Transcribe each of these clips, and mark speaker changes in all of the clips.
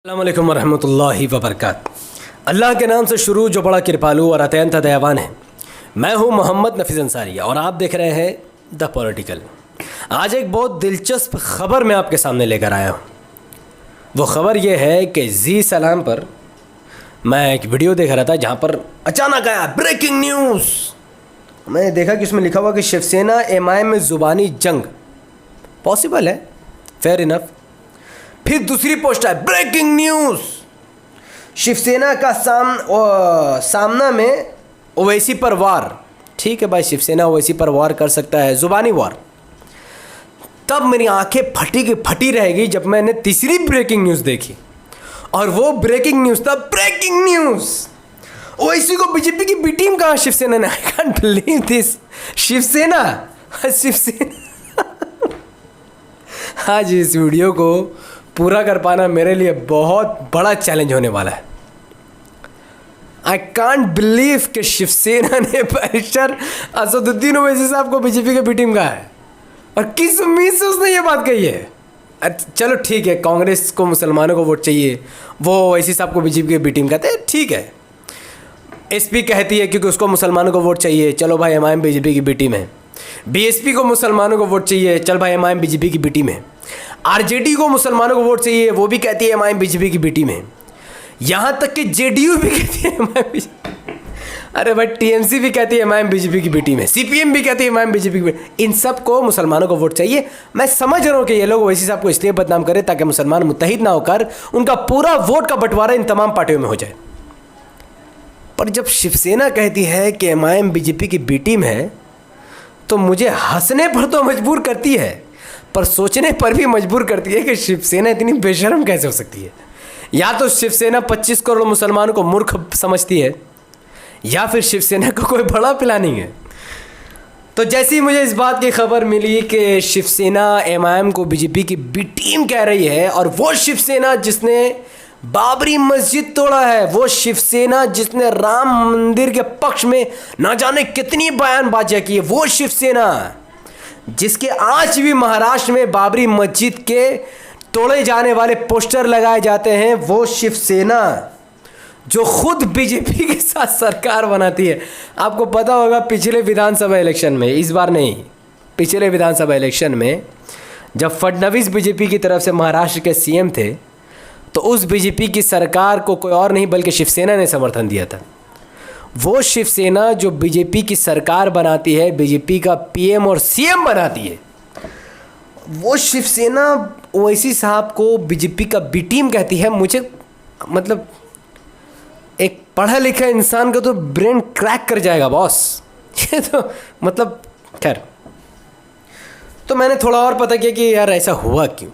Speaker 1: अस्सलामुअलैकुम वरहमतुल्लाहि वबरकातुहू। अल्लाह के नाम से शुरू जो बड़ा कृपालु और अत्यंत दयावान है। मैं हूं मोहम्मद नफीस अंसारी और आप देख रहे हैं द पॉलिटिकल। आज एक बहुत दिलचस्प ख़बर मैं आपके सामने लेकर आया हूं। वो ख़बर ये है कि जी सलाम पर मैं एक वीडियो देख रहा था जहां पर अचानक आया ब्रेकिंग न्यूज़। मैंने देखा कि उसमें लिखा हुआ कि शिवसेना एमआईएम में ज़ुबानी जंग पॉसिबल है, फेयर इनफ। फिर दूसरी पोस्ट है ब्रेकिंग न्यूज़, शिवसेना का सामना में ओवैसी पर वार। ठीक है भाई, शिवसेना ओवैसी पर वार कर सकता है, ज़ुबानी वार। तब मेरी आंखें फटी की फटी रहेगी जब मैंने तीसरी ब्रेकिंग न्यूज़ देखी, और वो ब्रेकिंग न्यूज़ था ब्रेकिंग न्यूज़, ओवैसी को बीजेपी की बी टीम कहा शिवसेना ने। I can't believe this. Shiv Sena आज इस वीडियो को पूरा कर पाना मेरे लिए बहुत बड़ा चैलेंज होने वाला है। आई कांट बिलीव कि शिवसेना ने बैरिस्टर असदुद्दीन ओवैसी साहब को बीजेपी के बी टीम कहा है, और किस उम्मीद से उसने ये बात कही है। चलो ठीक है, कांग्रेस को मुसलमानों को वोट चाहिए, वो ओवैसी साहब को बीजेपी के बी टीम कहते हैं, ठीक है। एसपी कहती है क्योंकि उसको मुसलमानों को वोट चाहिए, चलो भाई एमआईएम बीजेपी की बी टीम है। बीएसपी को मुसलमानों को वोट चाहिए, चल भाई एमआईएम बीजेपी की बी टीम है। आरजेडी को मुसलमानों को वोट चाहिए, वो भी कहती है एमआईएम बीजेपी की बी टीम है। यहाँ तक कि जेडीयू भी कहती है एमआईएम बीजेपी। अरे भाई टीएमसी भी कहती है एमआईएम बीजेपी की बी टीम है, सीपीएम भी कहती है एमआईएम बीजेपी की। इन सब को मुसलमानों को वोट चाहिए। मैं समझ रहा हूँ कि ये लोग ओवैसी साहब को इसलिए बदनाम करें ताकि मुसलमान मुत्तहिद ना होकर उनका पूरा वोट का बंटवारा इन तमाम पार्टियों में हो जाए। पर जब शिवसेना कहती है कि एमआईएम बीजेपी की बी टीम है, तो मुझे हंसने पर तो मजबूर करती है, पर सोचने पर भी मजबूर करती है कि शिवसेना इतनी बेशर्म कैसे हो सकती है। या तो शिवसेना 25 करोड़ मुसलमानों को मूर्ख समझती है, या फिर शिवसेना को कोई बड़ा प्लानिंग है। तो जैसे ही मुझे इस बात की खबर मिली कि शिवसेना एमआईएम को बीजेपी की बी टीम कह रही है, और वो शिवसेना जिसने बाबरी मस्जिद तोड़ा है, वो शिवसेना जिसने राम मंदिर के पक्ष में ना जाने कितनी बयानबाजियां की है, वो शिवसेना जिसके आज भी महाराष्ट्र में बाबरी मस्जिद के तोड़े जाने वाले पोस्टर लगाए जाते हैं, वो शिवसेना जो खुद बीजेपी के साथ सरकार बनाती है। आपको पता होगा पिछले विधानसभा इलेक्शन में, इस बार नहीं, पिछले विधानसभा इलेक्शन में जब फडणवीस बीजेपी की तरफ से महाराष्ट्र के सीएम थे, तो उस बीजेपी की सरकार को कोई और नहीं बल्कि शिवसेना ने समर्थन दिया था। वो शिवसेना जो बीजेपी की सरकार बनाती है, बीजेपी का पीएम और सीएम बनाती है, वो शिवसेना ओवैसी साहब को बीजेपी का बी टीम कहती है। मुझे मतलब एक पढ़ा लिखा इंसान का तो ब्रेन क्रैक कर जाएगा बॉस। ये तो मतलब खैर, तो मैंने थोड़ा और पता किया कि यार ऐसा हुआ क्यों।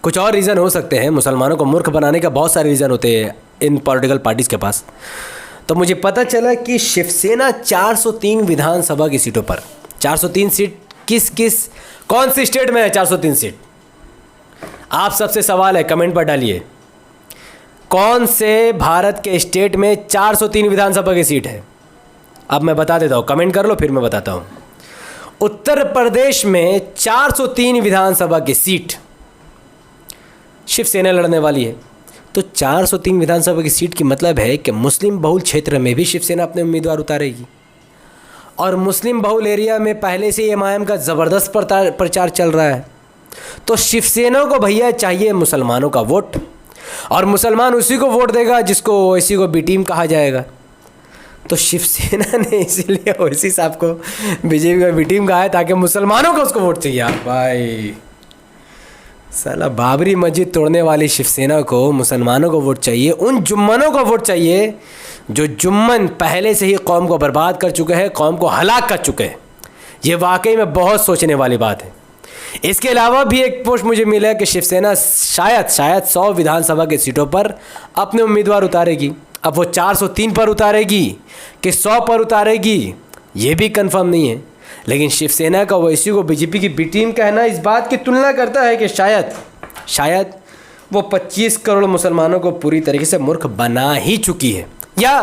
Speaker 1: कुछ और रीज़न हो सकते हैं, मुसलमानों को मूर्ख बनाने का बहुत सारे रीज़न होते हैं इन पॉलिटिकल पार्टीज़ के पास। तो मुझे पता चला कि शिवसेना 403 विधानसभा की सीटों पर, 403 सीट कौन सी स्टेट में है 403 सीट? आप सबसे सवाल है, कमेंट पर डालिए, कौन से भारत के स्टेट में 403 विधानसभा की सीट है? अब मैं बता देता हूँ, कमेंट कर लो फिर मैं बताता हूँ। उत्तर प्रदेश में 403 विधानसभा की सीट शिवसेना लड़ने वाली है। तो 403 विधानसभा की सीट की मतलब है कि मुस्लिम बहुल क्षेत्र में भी शिवसेना अपने उम्मीदवार उतारेगी, और मुस्लिम बहुल एरिया में पहले से एमआईएम का ज़बरदस्त प्रचार चल रहा है। तो शिवसेना को भैया चाहिए मुसलमानों का वोट, और मुसलमान उसी को वोट देगा जिसको ओवैसी को बी टीम कहा जाएगा। तो शिवसेना ने इसीलिए ओवैसी साहब को बीजेपी का बी टीम कहा है ताकि मुसलमानों को उसको वोट चाहिए। यार भाई साला बाबरी मस्जिद तोड़ने वाली शिवसेना को मुसलमानों को वोट चाहिए, उन जुम्मनों को वोट चाहिए जो जुम्मन पहले से ही कौम को बर्बाद कर चुके हैं, कौम को हलाक कर चुके हैं। ये वाकई में बहुत सोचने वाली बात है। इसके अलावा भी एक पोस्ट मुझे मिला है कि शिवसेना शायद 100 विधानसभा की सीटों पर अपने उम्मीदवार उतारेगी। अब वो 403 पर उतारेगी कि 100 पर उतारेगी, ये भी कंफर्म नहीं है। लेकिन शिवसेना का ओवैसी को बीजेपी की बी टीम कहना इस बात की तुलना करता है कि शायद वो 25 करोड़ मुसलमानों को पूरी तरीके से मूर्ख बना ही चुकी है या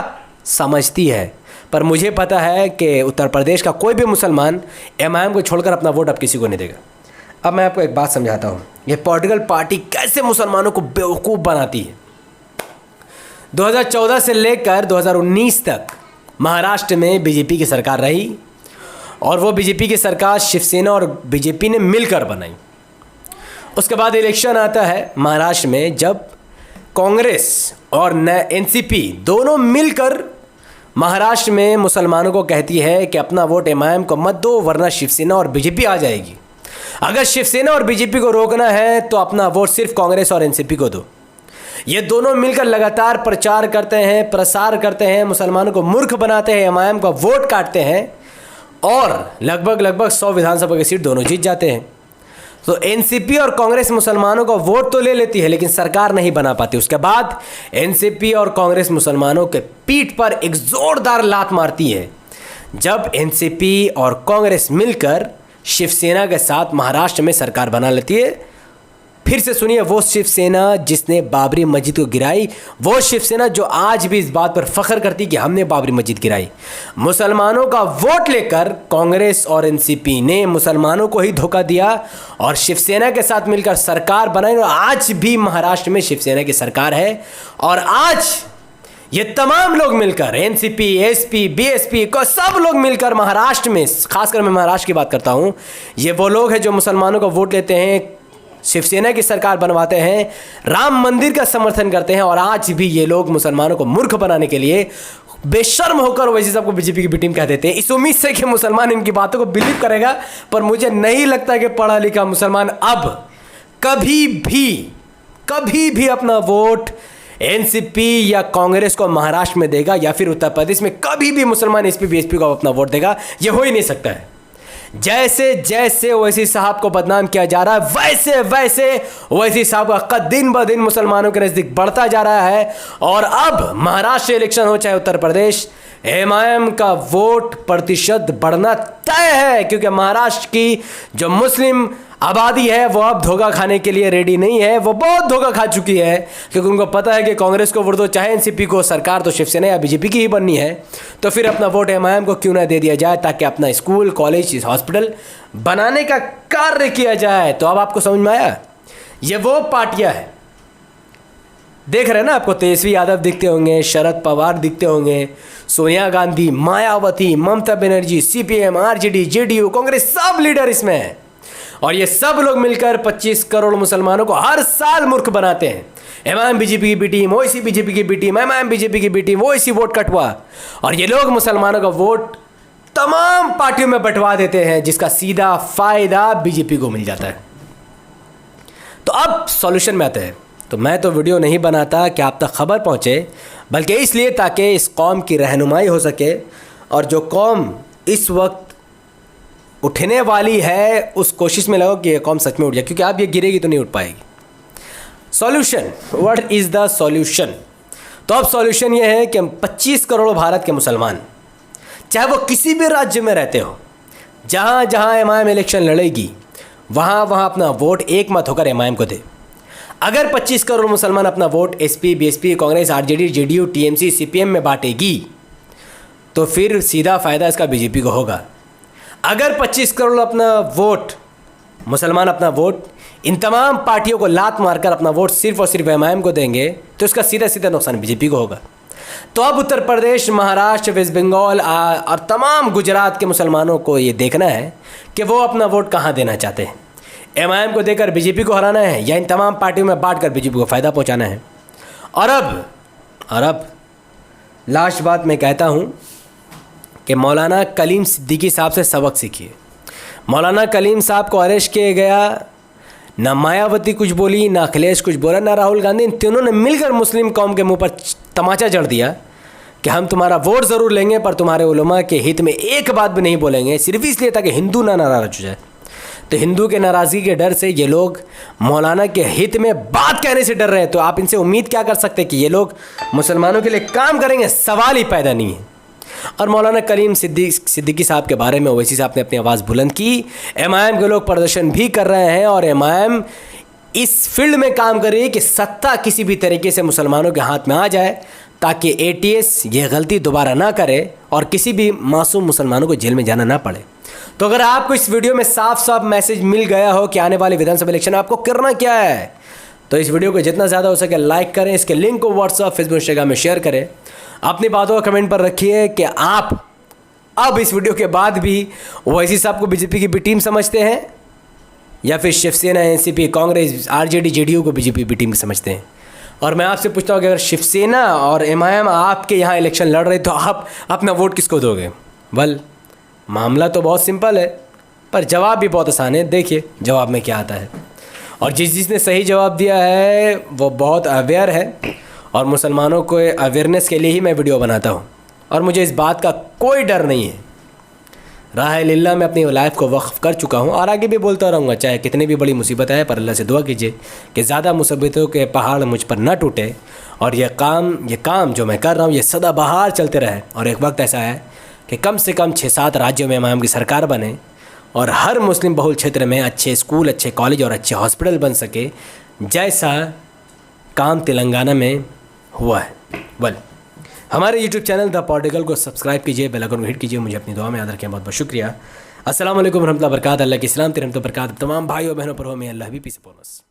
Speaker 1: समझती है। पर मुझे पता है कि उत्तर प्रदेश का कोई भी मुसलमान एमआईएम को छोड़कर अपना वोट अब किसी को नहीं देगा। अब मैं आपको एक बात समझाता हूँ, ये पॉलिटिकल पार्टी कैसे मुसलमानों को बेवकूफ़ बनाती है। 2014 से लेकर 2019 तक महाराष्ट्र में बीजेपी की सरकार रही और वो बीजेपी की सरकार शिवसेना और बीजेपी ने मिलकर बनाई। उसके बाद इलेक्शन आता है महाराष्ट्र में, जब कांग्रेस और एनसीपी दोनों मिलकर महाराष्ट्र में मुसलमानों को कहती है कि अपना वोट एमआईएम को मत दो वरना शिवसेना और बीजेपी आ जाएगी। अगर शिवसेना और बीजेपी को रोकना है तो अपना वोट सिर्फ कांग्रेस और एनसीपी को दो। ये दोनों मिलकर लगातार प्रचार करते हैं, प्रसार करते हैं, मुसलमानों को मूर्ख बनाते हैं, एमआईएम का वोट काटते हैं और लगभग 100 विधानसभा की सीट दोनों जीत जाते हैं। तो एनसीपी और कांग्रेस मुसलमानों का वोट तो ले लेती है लेकिन सरकार नहीं बना पाती। उसके बाद एनसीपी और कांग्रेस मुसलमानों के पीठ पर एक जोरदार लात मारती है जब एनसीपी और कांग्रेस मिलकर शिवसेना के साथ महाराष्ट्र में सरकार बना लेती है। फिर से सुनिए, वो शिवसेना जिसने बाबरी मस्जिद को गिराई, वो शिवसेना जो आज भी इस बात पर फख्र करती कि हमने बाबरी मस्जिद गिराई। मुसलमानों का वोट लेकर कांग्रेस और एनसीपी ने मुसलमानों को ही धोखा दिया और शिवसेना के साथ मिलकर सरकार बनाई और आज भी महाराष्ट्र में शिवसेना की सरकार है। और आज ये तमाम लोग मिलकर, एनसीपी, एसपी, बीएसपी को सब लोग मिलकर महाराष्ट्र में, खासकर मैं महाराष्ट्र की बात करता हूँ, ये वो लोग हैं जो मुसलमानों का वोट लेते हैं, शिवसेना की सरकार बनवाते हैं, राम मंदिर का समर्थन करते हैं और आज भी ये लोग मुसलमानों को मूर्ख बनाने के लिए बेशर्म होकर वैसे सबको बीजेपी की बी टीम कह देते हैं, इस उम्मीद से कि मुसलमान इनकी बातों को बिलीव करेगा। पर मुझे नहीं लगता कि पढ़ा लिखा मुसलमान अब कभी भी अपना वोट एनसीपी या कांग्रेस को महाराष्ट्र में देगा या फिर उत्तर प्रदेश में कभी भी मुसलमान एसपी बीएसपी को अपना वोट देगा। ये हो ही नहीं सकता है। जैसे ओवैसी साहब को बदनाम किया जा रहा है वैसे ओवैसी साहब का कद दिन ब दिन मुसलमानों के नज़दीक बढ़ता जा रहा है। और अब महाराष्ट्र इलेक्शन हो चाहे उत्तर प्रदेश, एमआईएम का वोट प्रतिशत बढ़ना तय है क्योंकि महाराष्ट्र की जो मुस्लिम आबादी है वो अब धोखा खाने के लिए रेडी नहीं है। वो बहुत धोखा खा चुकी है क्योंकि उनको पता है कि कांग्रेस को वोट दो चाहे एनसीपी को, सरकार तो शिवसेना या बीजेपी की ही बननी है, तो फिर अपना वोट एमआईएम को क्यों ना दे दिया जाए ताकि अपना स्कूल, कॉलेज, हॉस्पिटल बनाने का कार्य किया जाए। तो अब आपको समझ में आया, ये वो पार्टियां हैं, देख रहे हैं ना, आपको तेजस्वी यादव दिखते होंगे, शरद पवार दिखते होंगे, Sonia Gandhi, Mayawati, Mamata Banerjee, CPM, RJD, JDU, Congress, सब लीडर इसमें हैं। और ये सब लोग मिलकर 25 करोड़ मुसलमानों को हर साल मूर्ख बनाते हैं। एमआईएम बीजेपी की बी टीम, ओवैसी बीजेपी की बी टीम, एमआईएम बीजेपी की बी टीम, ओवैसी वोट कटवा। और ये लोग मुसलमानों का वोट तमाम पार्टियों में बंटवा देते हैं जिसका सीधा फायदा बीजेपी को मिल जाता है। तो अब सॉल्यूशन में आते हैं। तो मैं तो वीडियो नहीं बनाता कि आप तक खबर पहुंचे, बल्कि इसलिए ताकि इस कौम की रहनुमाई हो सके और जो कौम इस वक्त उठने वाली है उस कोशिश में लगो कि ये कौम सच में उठ जाए, क्योंकि आप ये गिरेगी तो नहीं उठ पाएगी। Solution, what is the solution? तो अब सॉल्यूशन ये है कि 25 करोड़ भारत के मुसलमान, चाहे वो किसी भी राज्य में रहते हो, जहाँ जहाँ एमआईएम इलेक्शन लड़ेगी वहाँ वहाँ अपना वोट एक मत होकर एमआईएम को दे। अगर 25 करोड़ मुसलमान अपना vote SP, BSP, Congress, RJD, JDU, TMC, CPM में बांटेगी तो फिर सीधा फ़ायदा इसका बीजेपी को होगा। अगर 25 करोड़ अपना वोट, मुसलमान अपना वोट इन तमाम पार्टियों को लात मारकर अपना वोट सिर्फ और सिर्फ एमआईएम को देंगे तो इसका सीधा सीधा नुकसान बीजेपी को होगा। तो अब उत्तर प्रदेश, महाराष्ट्र, वेस्ट बंगाल और तमाम गुजरात के मुसलमानों को ये देखना है कि वो अपना वोट कहाँ देना चाहते हैं। एमआईएम को देकर बीजेपी को हराना है या इन तमाम पार्टियों में बांटकर बीजेपी को फ़ायदा पहुँचाना है। और अब लास्ट बात मैं कहता हूँ कि मौलाना कलीम सिद्दीकी साहब से सबक सीखिए। मौलाना कलीम साहब को अरेस्ट किया गया, ना मायावती कुछ बोली, ना अखिलेश कुछ बोला, ना राहुल गांधी, इन तीनों ने मिलकर मुस्लिम कौम के मुंह पर तमाचा जड़ दिया कि हम तुम्हारा वोट ज़रूर लेंगे पर तुम्हारे उलमा के हित में एक बात भी नहीं बोलेंगे, सिर्फ इसलिए ताकि हिंदू ना नाराज़ हो जाए। तो हिंदू के नाराज़गी के डर से ये लोग मौलाना के हित में बात कहने से डर रहे हैं। तो आप इनसे उम्मीद क्या कर सकते हैं कि ये लोग मुसलमानों के लिए काम करेंगे? सवाल ही पैदा नहीं है। और मौलाना कलीम सिद्दीकी साहब के बारे में ओवैसी साहब ने अपनी आवाज़ बुलंद की। एमआईएम के लोग प्रदर्शन भी कर रहे हैं और एमआईएम इस फील्ड में काम कर रही है कि सत्ता किसी भी तरीके से मुसलमानों के हाथ में आ जाए ताकि एटीएस ये गलती दोबारा ना करे और किसी भी मासूम मुसलमानों को जेल में जाना ना पड़े। तो अगर आपको इस वीडियो में साफ साफ मैसेज मिल गया हो कि आने वाले विधानसभा इलेक्शन में आपको करना क्या है, तो इस वीडियो को जितना ज़्यादा हो सके लाइक करें, इसके लिंक को व्हाट्सअप, फेसबुक, इंस्टाग्राम में शेयर करें। अपनी बातों को कमेंट पर रखिए कि आप अब इस वीडियो के बाद भी ओवैसी साहब को बीजेपी की बी टीम समझते हैं या फिर Shiv Sena, NCP, Congress, RJD, JDU को बीजेपी बी टीम समझते हैं। और मैं आपसे पूछता हूँ कि अगर शिवसेना और एमआईएम आपके यहाँ इलेक्शन लड़ रहे तो आप अपना वोट किसको दोगे? वेल, मामला तो बहुत सिंपल है पर जवाब भी बहुत आसान है। देखिए जवाब में क्या आता है। और जिसने सही जवाब दिया है वो बहुत अवेयर है और मुसलमानों को अवेयरनेस के लिए ही मैं वीडियो बनाता हूँ और मुझे इस बात का कोई डर नहीं है। राह लिल्लाह में अपनी लाइफ को वक्फ कर चुका हूँ और आगे भी बोलता रहूँगा, चाहे कितनी भी बड़ी मुसीबत आए, पर अल्लाह से दुआ कीजिए कि ज़्यादा मुसीबतों के पहाड़ मुझ पर न टूटे और ये काम जो मैं कर रहा हूँ ये सदाबहार चलते रहे। और एक वक्त ऐसा है कि कम से कम 6-7 राज्यों में इमाम की सरकार बने और हर मुस्लिम बहुल क्षेत्र में अच्छे स्कूल, अच्छे कॉलेज और अच्छे हॉस्पिटल बन सके, जैसा काम तेलंगाना में हुआ है। वेल, हमारे यूट्यूब चैनल द पॉलिटिकल को सब्सक्राइब कीजिए, बेल आइकन को हिट कीजिए। मुझे अपनी दुआ में याद रखें। बहुत बहुत शुक्रिया। अस्सलाम वालेकुम रहमतुल्लाहि व बरकातहू। अल्लाह की सलामत रहमत व बरकात तमाम भाइयों बहनों पर हो। मैं अल्लाह भी पीस बोनस।